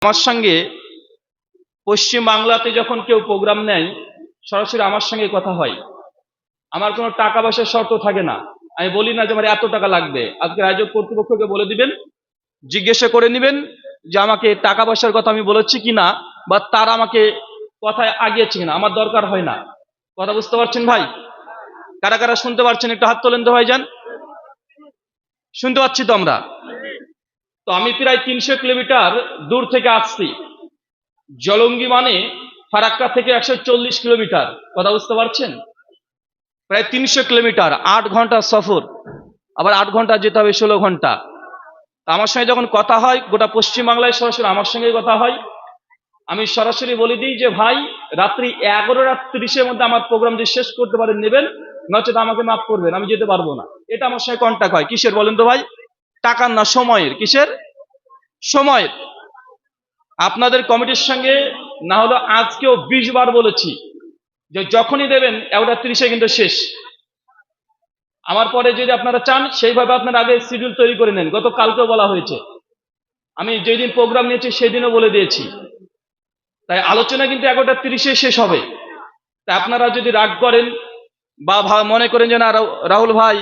আমার সঙ্গে পশ্চিম বাংলাতে যখন কেউ প্রোগ্রাম নেয় সরাসরি আমার সঙ্গে কথা হয়। আমার কোনো টাকা পয়সার শর্ত থাকে না। আমি বলি না যে আমার এত টাকা লাগবে। আজকে আয়োজক কর্তৃপক্ষকে বলে দিবেন, জিজ্ঞাসা করে নেবেন যে আমাকে টাকা পয়সার কথা আমি বলেছি কিনা, বা তারা আমাকে কথায় আগিয়েছে কিনা। আমার দরকার হয় না। কথা বুঝতে পারছেন ভাই? কারা কারা শুনতে পারছেন একটু হাত তোলেন তো ভাইজান। শুনতে পাচ্ছি তো আমরা। তো আমি প্রায় 300 কিলোমিটার দূর থেকে আসছি। জলঙ্গি মানে ফারাক্কা থেকে 140 কিলোমিটার। কথা বুঝতে পারছেন? প্রায় 300 কিলোমিটার, 8 ঘন্টা সফর, আবার 8 ঘন্টা যেতে হবে 16 ঘন্টা। আমার সঙ্গে যখন কথা হয়, গোটা পশ্চিম বাংলায় সরাসরি আমার সঙ্গে কথা হয়। আমি সরাসরি বলে দিই যে ভাই, রাত্রি 11:30-এর মধ্যে আমার প্রোগ্রাম যে শেষ করতে পারেন নেবেন, নচেত আমাকে মাফ করবেন, আমি যেতে পারবো না। এটা আমার সঙ্গে কন্ট্যাক্ট হয়। কিসের বলেন তো ভাই? টাকার না, সময়ের। কিসের? সময়ের। আপনাদের কমিটির সঙ্গে না হলো আজকেও 20 বার বলেছি যে যখনই দেবেন 11:30-এ কিন্তু শেষ। আমার পরে যদি আপনারা চান সেইভাবে আপনারা আগে শিডিউল তৈরি করে নেন। গত কালকেও বলা হয়েছে, আমি যেদিন প্রোগ্রাম নিয়েছি সেদিনও বলে দিয়েছি। তাই আলোচনা কিন্তু 11:30-এ শেষ হবে। তাই আপনারা যদি রাগ করেন বা মনে করেন যে না রাহুল ভাই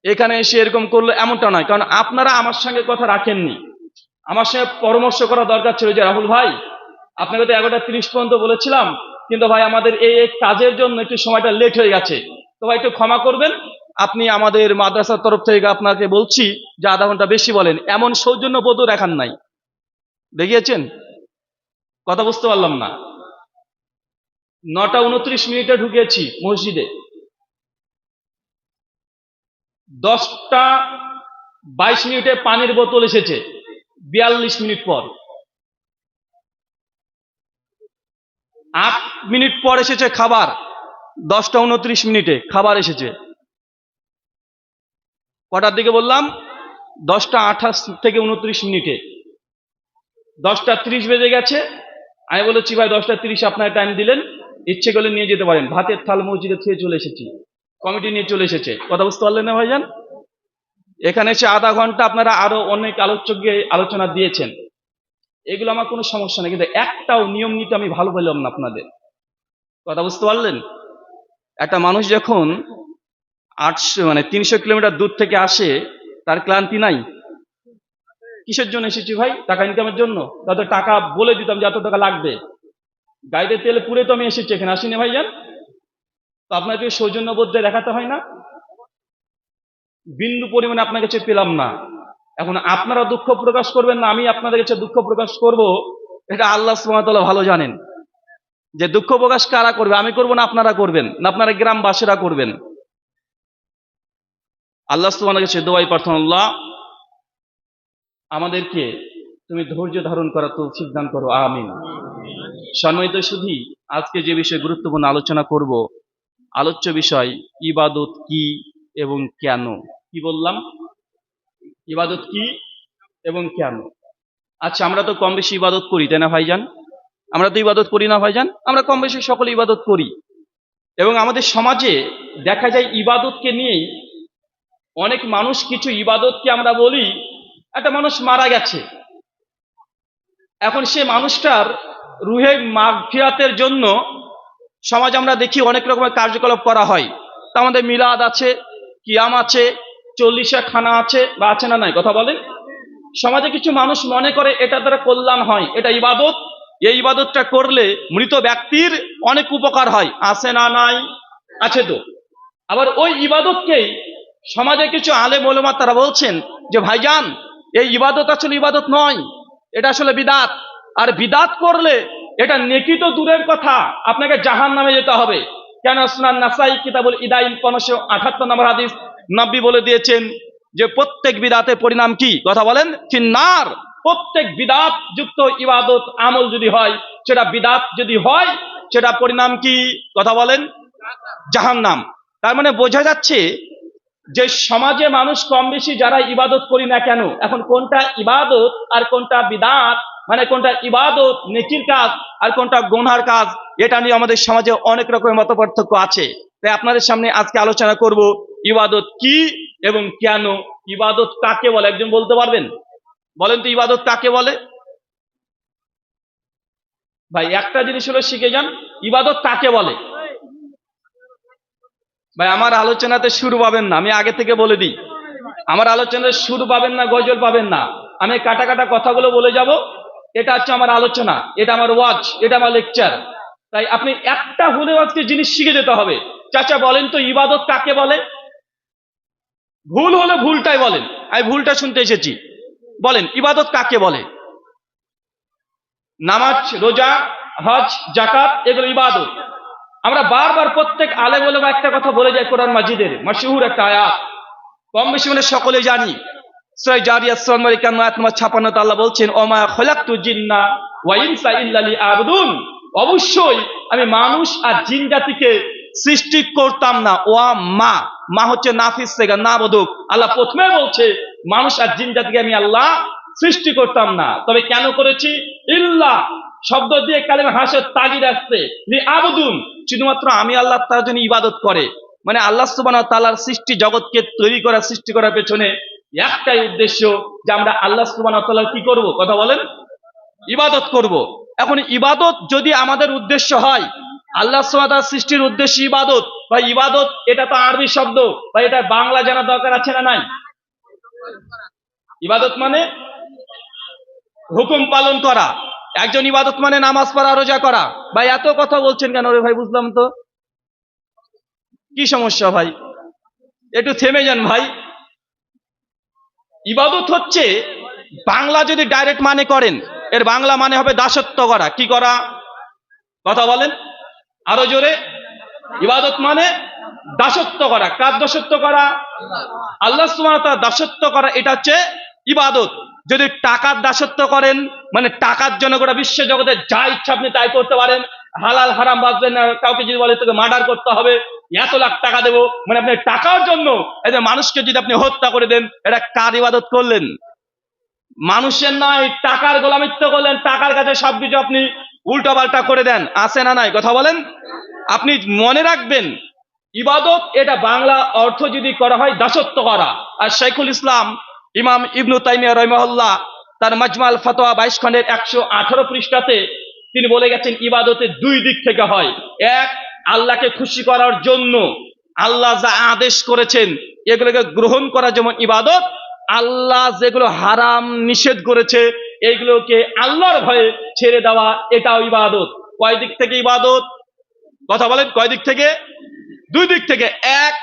এখানে এসে এরকম করলো, এমনটা নয়। কারণ আপনারা আমার সঙ্গে কথা রাখেননি। আমার সঙ্গে পরামর্শ করা দরকার ছিল যে রাহুল ভাই আপনাকে তো 11:30 পর্যন্ত বলেছিলাম, কিন্তু ভাই আমাদের এই কাজের জন্য একটু সময়টা লেট হয়ে গেছে, তো ভাই একটু ক্ষমা করবেন। আপনি আমাদের মাদ্রাসার তরফ থেকে আপনাকে বলছি যে আধা ঘন্টা বেশি বলেন, এমন সৌজন্য বোধ দেখান নাই। দেখিয়েছেন? কথা বুঝতে পারলাম না। 9:29 ঢুকেছি মসজিদে, 10:22 পানির বোতল এসেছে 42 মিনিট পর। 8 মিনিট পর এসেছে খাবার, 10:29 খাবার এসেছে। কটার দিকে বললাম? 10:28 থেকে 29। 10:30 বেজে গেছে। আমি বলেছি ভাই 10:30 আপনার টাইম দিলেন, ইচ্ছে করলে নিয়ে যেতে পারেন। ভাতের থাল মসজিদে থেকে চলে এসেছি, কমিটি নিয়ে চলে এসেছে। কথা বুঝতে পারলেন না ভাইজান? এখানে এসে আধা ঘন্টা আপনারা আরো অনেক আলোচককে আলোচনা দিয়েছেন, এগুলো আমার কোনো সমস্যা নেই, কিন্তু একটাও নিয়ম নীতি আমি ভালো পেলাম না আপনাদের। কথা বুঝতে পারলেন? একটা মানুষ যখন 300 কিলোমিটার দূর থেকে আসে, তার ক্লান্তি নাই? কিসের জন্য এসেছি ভাই? টাকা ইনকামের জন্য? তাতে টাকা বলে দিতাম যে এত টাকা লাগবে, গাড়িতে তেল পুরে তো আমি এসেছি, এখানে আসিনি ভাইজান। তো আপনাকে সৌজন্যবোধ দেখাতে হয় না? বিন্দু পরিমাণে আপনার কাছে পেলাম না। এখন আপনারা দুঃখ প্রকাশ করবেন না আমি আপনাদের কাছে দুঃখ প্রকাশ করব, এটা আল্লাহ সুবহানাহু ওয়া তাআলা ভালো জানেন। যে দুঃখ প্রকাশ কারা করবে? আমি করব না আপনারা করবেন, না আপনারা গ্রামবাসীরা করবেন? আল্লাহ সুবহানাহু ওয়া তাআলার কাছে দোয়াই প্রার্থনা, আল্লাহ আমাদেরকে তুমি ধৈর্য ধারণ করার তৌফিক দান করো, আমিন। সম্মানিত সুধী, আজকে যে বিষয়ে গুরুত্বপূর্ণ আলোচনা করব, আলোচ্য বিষয় ইবাদত কি এবং কেন। কি বললাম? ইবাদত কি এবং কেন। আচ্ছা, আমরা তো কম বেশি ইবাদত করি, তাই না ভাইজান? আমরা তো ইবাদত করি না ভাইজান? আমরা কম বেশি সকলে ইবাদত করি। এবং আমাদের সমাজে দেখা যায় ইবাদতকে নিয়েই অনেক মানুষ, কিছু ইবাদতকে আমরা বলি, একটা মানুষ মারা গেছে, এখন সে মানুষটার রুহে মাগফিরাতের জন্য সমাজ আমরা দেখি অনেক রকমের কার্যকলাপ করা হয়। তা আমাদের মিলাদ আছে, কিয়াম আছে, 40 খানা আছে, বা আছে না নাই? কথা বলেন। সমাজে কিছু মানুষ মনে করে এটা দ্বারা কল্যাণ হয়, এটা ইবাদত, এই ইবাদতটা করলে মৃত ব্যক্তির অনেক উপকার হয়। আছে না নাই? আছে তো। আবার ওই ইবাদতকেই সমাজে কিছু আলেম ওলামা তারা বলছেন যে ভাইজান এই ইবাদত আসলে ইবাদত নয়, এটা আসলে বিদাত। আর বিদাত করলে এটা নেকি তো দূরের কথা, আপনাকে জাহান্নামে যেতে হবে। কেন? সুনান নাসাই কিতাবুল ইদাইল 1578 নম্বর হাদিস, নবী বলে দিয়েছেন যে প্রত্যেক বিদাতের পরিণাম কি? কথা বলেন, ফিন্নার। প্রত্যেক বিদাত যুক্ত ইবাদত আমল যদি হয়, সেটা বিদাত যদি হয়, সেটা পরিণাম কি? কথা বলেন, জাহান্নাম। তার মানে বোঝা যাচ্ছে যে সমাজে মানুষ কম বেশি যারা ইবাদত করি না কেন, এখন কোনটা ইবাদত আর কোনটা বিদাত, মানে কোনটা ইবাদত নেকির কাজ আর কোনটা গুনহার কাজ, এটা নিয়ে আমাদের সমাজে অনেক রকমের মতপার্থক্য আছে। তাই আপনাদের সামনে আজকে আলোচনা করব ইবাদত কি এবং কেন। ইবাদত কাকে বলে? একজন বলতে পারবেন? বলেন তো ইবাদত কাকে বলে? ভাই একটা জিনিস হলো শিখে যান, ইবাদত কাকে বলে। ভাই আমার আলোচনাতে সুর পাবেন না, আমি আগে থেকে বলে দিই, আমার আলোচনাতে সুর পাবেন না, গজল পাবেন না, আমি কাটা কাটা কথাগুলো বলে যাব। এটা হচ্ছে আমার আলোচনা, এটা আমার ওয়াজ, এটা আমার লেকচার। তাই আপনি একটা হলেও আজকে জিনিস শিখে যেতে হবে। চাচা বলেন তো ইবাদত কাকে বলে? ভুল হলে ভুলটাই বলেন, আমি ভুলটা শুনতে এসেছি। বলেন ইবাদত কাকে বলে? নামাজ, রোজা, হজ, জাকাত, এগুলো ইবাদত। আমরা বারবার প্রত্যেক আলেম ওলামা একটা কথা বলে যাই, কোরআন মাজিদের মাশহুর একটা আয়াত, কম বেশি মানে সকলে জানি। সূরা জারিয়াত সূরা নম্বর 51 আয়াত নম্বর 56 তে আল্লাহ বলছেন, ওমা খলাকতু জিন্না ওয়া ইনসা ইল্লা লিয়াবুদুন, অবশ্যই আমি মানুষ আর জিন জাতিকে সৃষ্টি করতাম না। ওয়া মা, মা হচ্ছে নাফিস থেকে না বোধক। আল্লাহ প্রথমে বলছে মানুষ আর জিন জাতিকে আমি আল্লাহ সৃষ্টি করতাম না, তবে কেন করেছি? ইল্লা শব্দ দিয়ে কালেমা হাসের তাগিদ আসছে, লিয়াবুদুন, শুধুমাত্র আমি আল্লাহ তার জন্য ইবাদত করে। মানে আল্লাহ সুবহানাহু ওয়া তাআলার সৃষ্টি জগৎকে তৈরি করা, সৃষ্টি করার পেছনে একটাই উদ্দেশ্য, যে আমরা আল্লাহ সুবহানাহু ওয়া তাআলার কি করব? কথা বলেন, ইবাদত করব। এখন ইবাদত যদি আমাদের উদ্দেশ্য হয়, আল্লাহ সুবহানাহু ওয়া তাআলার সৃষ্টির উদ্দেশ্য ইবাদত, বা ইবাদত এটা তো আরবি শব্দ, বা এটা বাংলা জানা দরকার আছে না নাই? ইবাদত মানে হুকুম পালন করা। একজন ইবাদত মানে নামাজ পড়া, রোজা করা। ভাই এত কথা বলছেন কেন রে ভাই? বুঝলাম তো, কি সমস্যা ভাই? একটু থেমে যান ভাই। ইবাদত হচ্ছে, বাংলা যদি ডাইরেক্ট মানে করেন, এর বাংলা মানে হবে দাসত্ব করা। কি করা? কথা বলেন আরো জোরে। ইবাদত মানে দাসত্ব করা। কার দাসত্ব করা? আল্লাহ সুবহানাহু ওয়া তাআলার দাসত্ব করা, এটা হচ্ছে ইবাদত। যদি টাকার দাসত্ব করেন, মানে টাকার জন্য গোটা বিশ্ব জগতে যা ইচ্ছা আপনি তাই করতে পারেন, হালাল হারাম বাঁচবেন না, কাউকে যদি বলে তোকে মার্ডার করতে হবে, এত লাখ টাকা দেবো, মানে আপনি টাকার জন্য এই যে মানুষকে যদি আপনি হত্যা করে দেন, এটা কার ইবাদত করলেন? মানুষের নয়, টাকার গোলামিত্ব করলেন। টাকার কাছে সবকিছু আপনি উল্টা পাল্টা করে দেন, আছে না নাই? কথা বলেন। আপনি মনে রাখবেন, ইবাদত এটা বাংলা অর্থ যদি করা হয় দাসত্ব করা। আর শাইখুল ইসলাম ইমাম ইবনু তাইমিয়া রাহিমাহুল্লাহ তার মাজমুল ফাতোয়া 22 খণ্ডের 118 পৃষ্ঠাতে তিনি বলে গেছেন, ইবাদতের দুই দিক থেকে হয়। এক, আল্লাহকে খুশি করার জন্য আল্লাহ যা আদেশ করেছেন এগুলোকে গ্রহণ করা যেমন ইবাদত, আল্লাহ যেগুলো হারাম নিষেধ করেছে এইগুলোকে আল্লাহর ভয়ে ছেড়ে দেওয়া, এটাও ইবাদত। কয় দিক থেকে ইবাদত? কথা বলেন, কয় দিক থেকে? দুই দিক থেকে। এক,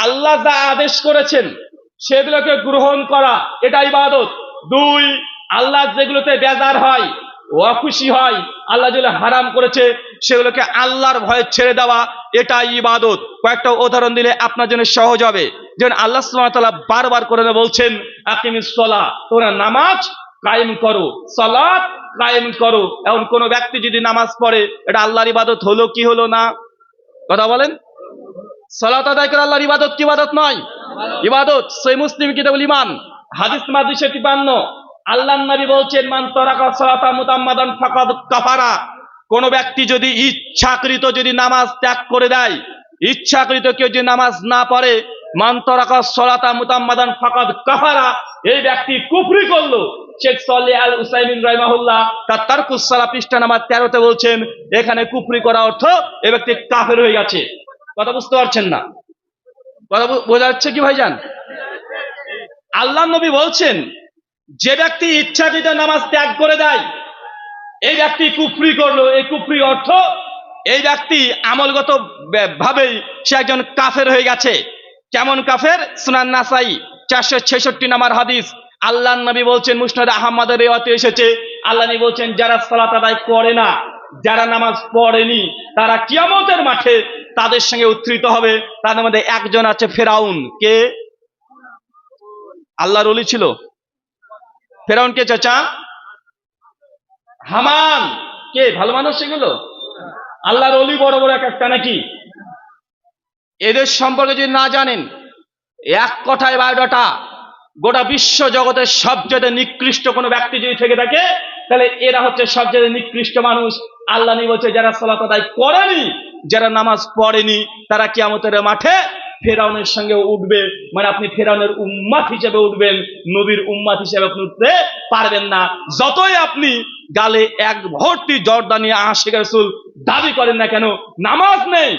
আল্লাহ যা আদেশ করেছেন সেগুলোকে গ্রহণ করা, এটা ইবাদত। দুই, আল্লাহ যেগুলোতে বেজার হয়, অখুশি হয়, আল্লাহ যেগুলো হারাম করেছে সেগুলোকে আল্লাহর ভয়ে ছেড়ে দেওয়া, এটা ইবাদত। কয়েকটা উদাহরণ দিলে আপনার জন্য সহজ হবে। যেমন আল্লাহ সুবহানাহু ওয়া তাআলা বারবার করে বলছেন, আকিমিস সালাহ, তোমরা নামাজ কায়েম করো, সালাত কায়েম করো। এখন কোন ব্যক্তি যদি নামাজ পড়ে, এটা আল্লাহর ইবাদত হলো কি হলো না? কথা বলেন। সালাত আদায় করে আল্লাহর ইবাদত কি ইবাদত নয়? ইবাদত। সহিহ মুসলিম কিতাবুল ঈমান হাদিস নাম্বার 253, আল্লাহর নবী বলছেন, মান তারাকা সালাতা মুতাম্মাদান ফাকাদ কাফারা, কোন ব্যক্তি যদি ইচ্ছাকৃত যদি নামাজ ত্যাগ করে দেয়, ইচ্ছাকৃত কেউ যদি নামাজ না পড়ে, মান তারাকা সালাতা মুতাম্মাদান ফাকাদ কাফারা, এই ব্যক্তি কুফরি করলো। শেখ সালেহ আল উসাইমিন রাহিমাহুল্লাহ তার তারকুস সালাহ পৃষ্ঠা নাম্বার 13 তে বলছেন, এখানে কুফরি করা অর্থ এই ব্যক্তি কাফের হয়ে গেছে। কথা বুঝতে পারছেন না? কথা বোঝা যাচ্ছে কি ভাইজান? আল্লাহ নবী বলছেন, যে ব্যক্তি ইচ্ছাকৃত নামাজ ত্যাগ করে দেয়, এই ব্যক্তি কুফরি করলো। এই কুফরি অর্থ এই ব্যক্তি আমলগত ভাবেই সে একজন কাফের হয়ে গেছে। কেমন কাফের? সুনান নাসাই 466 নম্বর হাদিস, আল্লাহ নবী বলছেন, মুসনাদ আহমদের রিওয়ায়াতে এসেছে, আল্লাহ নবী বলছেন, যারা সালাত আদায় করে না, যারা নামাজ পড়েনি, তারা কিয়ামতের মাঠে তাদের সঙ্গে উত্থিত হবে। তাদের মধ্যে একজন আছে ফেরাউন। কে? আল্লাহর ওলি ছিল। ফেরাউন কে চাচা? হামান কে? ভালো মানুষ সেগুলো? আল্লাহর ওলি বড় বড় একটা নাকি? এদের সম্পর্কে যদি না জানেন, এক কথায় বায়োডাটা, গোটা বিশ্ব জগতের সবচেয়ে নিকৃষ্ট কোনো ব্যক্তি যদি থেকে থাকে, তাহলে এরা হচ্ছে সবচেয়ে নিকৃষ্ট মানুষ। আল্লাহ নবী বলছে, যারা সালাত আদায় করেনি, যারা নামাজ পড়েনি, তারা কিয়ামতের মাঠে ফেরাউনের সঙ্গে উঠবে, মানে আপনি ফেরাউনের উম্মাত হিসেবে উঠবেন, নবীর উম্মাত হিসেবে আপনি উঠতে পারবেন না। যতই আপনি গালে এক ভর্তি জর্দা নিয়ে আশিক রাসূল দাবি করেন না কেন, নামাজ নেই।